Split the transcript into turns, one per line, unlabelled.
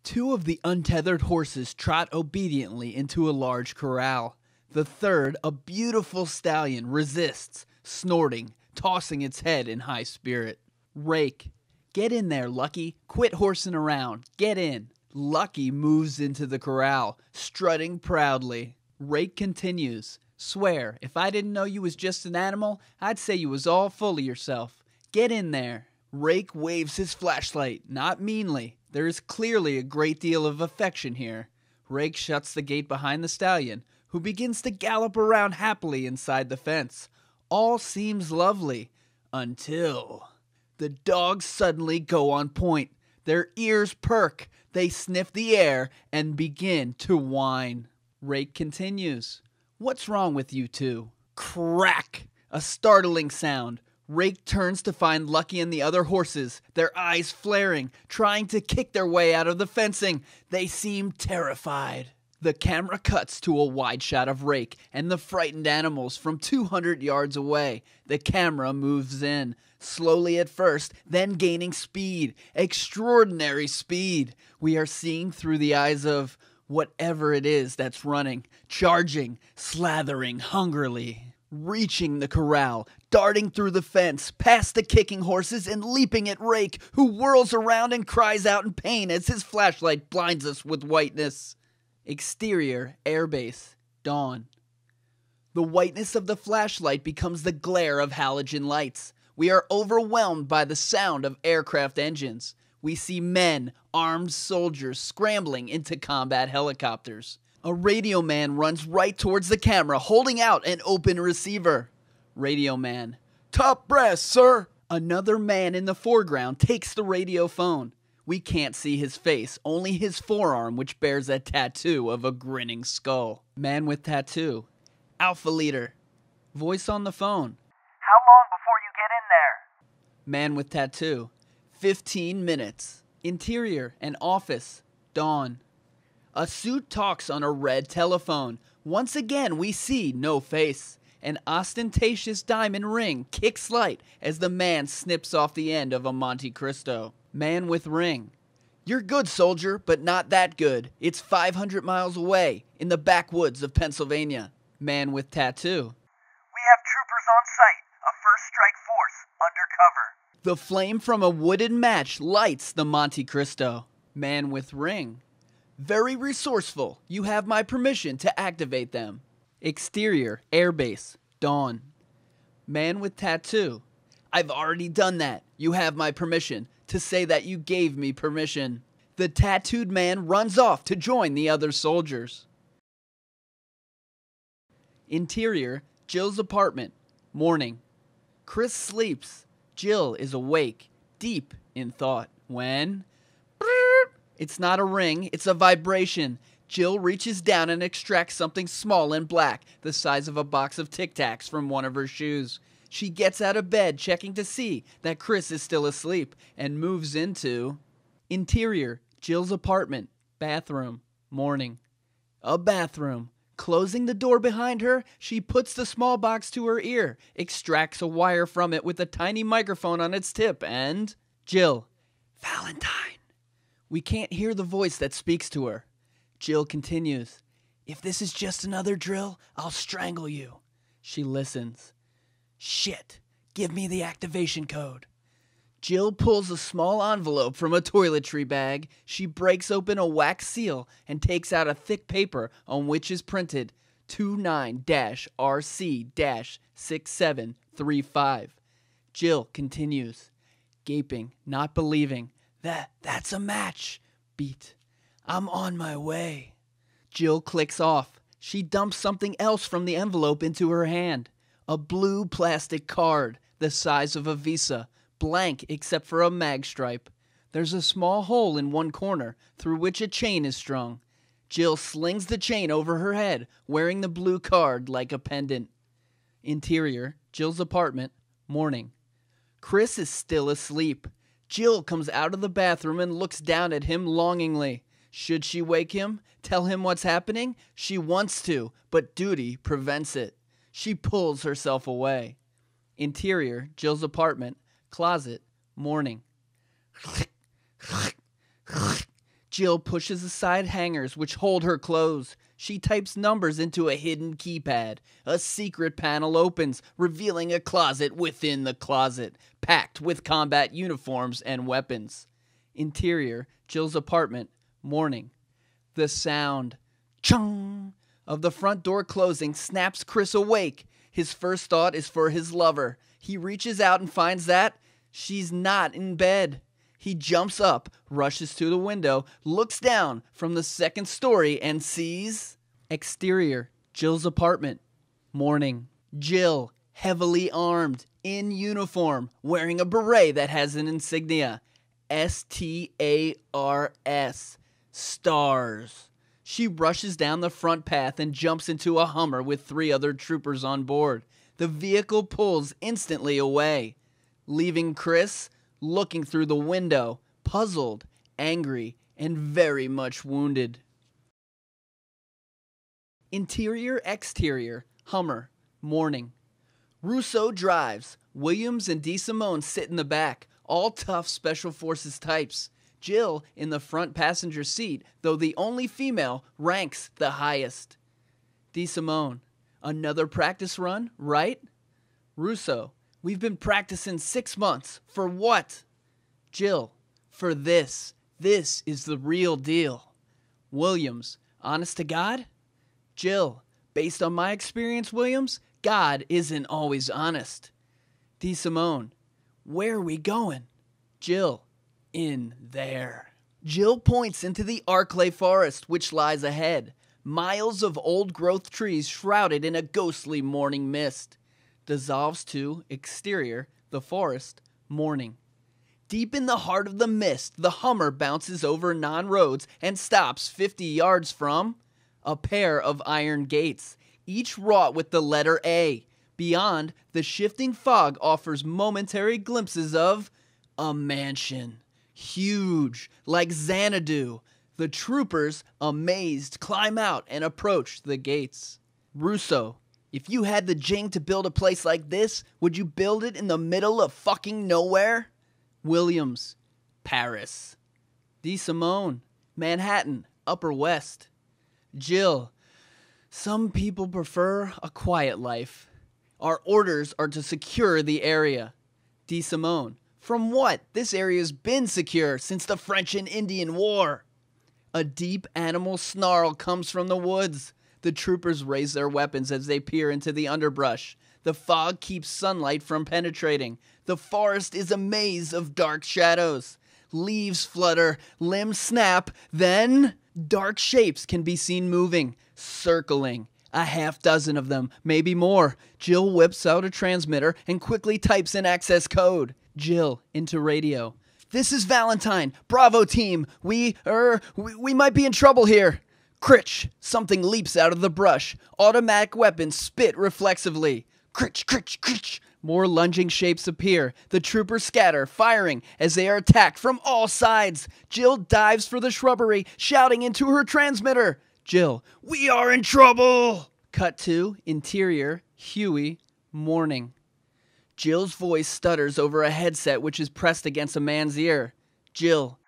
Two of the untethered horses trot obediently into a large corral. The third, a beautiful stallion, resists, snorting, tossing its head in high spirit. Rake. Get in there, Lucky. Quit horsing around. Get in. Lucky moves into the corral, strutting proudly. Rake continues. Swear, if I didn't know you was just an animal, I'd say you was all full of yourself. Get in there. Rake waves his flashlight, not meanly. There is clearly a great deal of affection here. Rake shuts the gate behind the stallion, who begins to gallop around happily inside the fence. All seems lovely, until the dogs suddenly go on point. Their ears perk, they sniff the air, and begin to whine. Rake continues. What's wrong with you two? Crack! A startling sound. Rake turns to find Lucky and the other horses, their eyes flaring, trying to kick their way out of the fencing. They seem terrified. The camera cuts to a wide shot of Rake and the frightened animals from 200 yards away. The camera moves in, slowly at first, then gaining speed, extraordinary speed. We are seeing through the eyes of whatever it is that's running, charging, slathering hungrily. Reaching the corral, darting through the fence, past the kicking horses and leaping at Rake, who whirls around and cries out in pain as his flashlight blinds us with whiteness. Exterior, airbase, dawn. The whiteness of the flashlight becomes the glare of halogen lights. We are overwhelmed by the sound of aircraft engines. We see men, armed soldiers, scrambling into combat helicopters. A radio man runs right towards the camera, holding out an open receiver. Radio man. Top brass, sir! Another man in the foreground takes the radio phone. We can't see his face, only his forearm, which bears a tattoo of a grinning skull. Man with tattoo. Alpha leader. Voice on the phone.
How long before you get in there?
Man with tattoo. 15 minutes. Interior, an office. Dawn. A suit talks on a red telephone. Once again, we see no face. An ostentatious diamond ring kicks light as the man snips off the end of a Monte Cristo. Man with ring. You're good, soldier, but not that good. It's 500 miles away, in the backwoods of Pennsylvania. Man with tattoo.
We have troopers on site. A first strike force, undercover.
The flame from a wooden match lights the Monte Cristo. Man with ring. Very resourceful. You have my permission to activate them. Exterior, airbase, dawn. Man with tattoo. I've already done that. You have my permission to say that you gave me permission. The tattooed man runs off to join the other soldiers. Interior, Jill's apartment. Morning. Chris sleeps. Jill is awake, deep in thought. When? It's not a ring, it's a vibration. Jill reaches down and extracts something small and black, the size of a box of Tic Tacs, from one of her shoes. She gets out of bed, checking to see that Chris is still asleep, and moves into interior, Jill's apartment, bathroom, morning. A bathroom. Closing the door behind her, she puts the small box to her ear, extracts a wire from it with a tiny microphone on its tip, and Jill. Valentine. We can't hear the voice that speaks to her. Jill continues. If this is just another drill, I'll strangle you. She listens. Shit. Give me the activation code. Jill pulls a small envelope from a toiletry bag. She breaks open a wax seal and takes out a thick paper on which is printed 29-RC-6735. Jill continues. Gaping, not believing. That's a match. Beat. I'm on my way. Jill clicks off. She dumps something else from the envelope into her hand. A blue plastic card, the size of a Visa, blank except for a mag stripe. There's a small hole in one corner through which a chain is strung. Jill slings the chain over her head, wearing the blue card like a pendant. Interior, Jill's apartment, morning. Chris is still asleep. Jill comes out of the bathroom and looks down at him longingly. Should she wake him? Tell him what's happening? She wants to, but duty prevents it. She pulls herself away. Interior, Jill's apartment, closet, morning. Jill pushes aside hangers which hold her clothes. She types numbers into a hidden keypad. A secret panel opens, revealing a closet within the closet, packed with combat uniforms and weapons. Interior, Jill's apartment, morning. The sound, chung, of the front door closing snaps Chris awake. His first thought is for his lover. He reaches out and finds that she's not in bed. He jumps up, rushes to the window, looks down from the second story and sees... Exterior, Jill's apartment. Morning. Jill, heavily armed, in uniform, wearing a beret that has an insignia. STARS. Stars. She rushes down the front path and jumps into a Hummer with 3 other troopers on board. The vehicle pulls instantly away, leaving Chris looking through the window, puzzled, angry, and very much wounded. Interior, exterior, Hummer, morning. Russo drives. Williams and DeSimone sit in the back, all tough Special Forces types. Jill in the front passenger seat, though the only female, ranks the highest. DeSimone, another practice run, right? Russo, we've been practicing 6 months. For what? Jill, for this. This is the real deal. Williams, honest to God? Jill, based on my experience, Williams, God isn't always honest. DeSimone, where are we going? Jill, in there. Jill points into the Arclay forest, which lies ahead. Miles of old-growth trees shrouded in a ghostly morning mist. Dissolves to, exterior, the forest, morning. Deep in the heart of the mist, the Hummer bounces over non-roads and stops 50 yards from a pair of iron gates, each wrought with the letter A. Beyond, the shifting fog offers momentary glimpses of a mansion. Huge, like Xanadu. The troopers, amazed, climb out and approach the gates. Russo, if you had the jing to build a place like this, would you build it in the middle of fucking nowhere? Williams, Paris. DeSimone, Manhattan, Upper West. Jill, some people prefer a quiet life. Our orders are to secure the area. DeSimone, from what? This area's been secure since the French and Indian War. A deep animal snarl comes from the woods. The troopers raise their weapons as they peer into the underbrush. The fog keeps sunlight from penetrating. The forest is a maze of dark shadows. Leaves flutter, limbs snap, then dark shapes can be seen moving, circling. A half dozen of them, maybe more. Jill whips out a transmitter and quickly types in access code. Jill into radio. This is Valentine. Bravo team. We might be in trouble here. Critch. Something leaps out of the brush. Automatic weapons spit reflexively. Critch, critch, critch. More lunging shapes appear. The troopers scatter, firing as they are attacked from all sides. Jill dives for the shrubbery, shouting into her transmitter. Jill, we are in trouble! Cut to, interior, Huey, morning. Jill's voice stutters over a headset which is pressed against a man's ear. Jill,